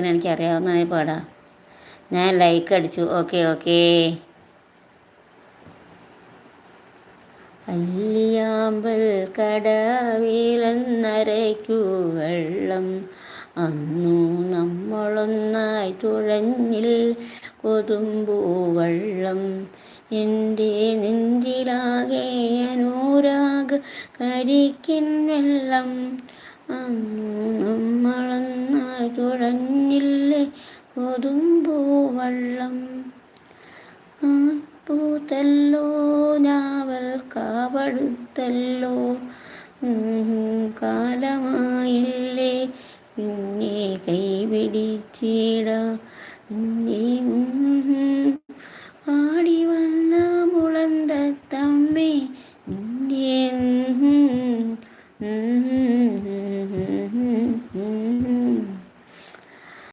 എനിക്ക് അറിയാവുന്നതായി പാടാം. ഞാൻ ലൈക്ക് അടിച്ചു. Okay okay. അല്ലിയാമ്പൽ കടവിലെന്നരയ്ക്കു വെള്ളം അന്നു നമ്മളൊന്നായി തുഴഞ്ഞിൽ കൊതുമ്പൂ വെള്ളം എൻ്റെ നെഞ്ചിലാകെ അനുരാഗ കരിക്കിൻ വെള്ളം അന്നു നമ്മളൊന്നായി തുഴഞ്ഞില്ലേ കൊതുമ്പൂ വെള്ളം പൂത്തല്ലോ ഞാവൽ കാവടുത്തല്ലോ കാലമായില്ലേ പിന്നെ കൈപിടിച്ചിട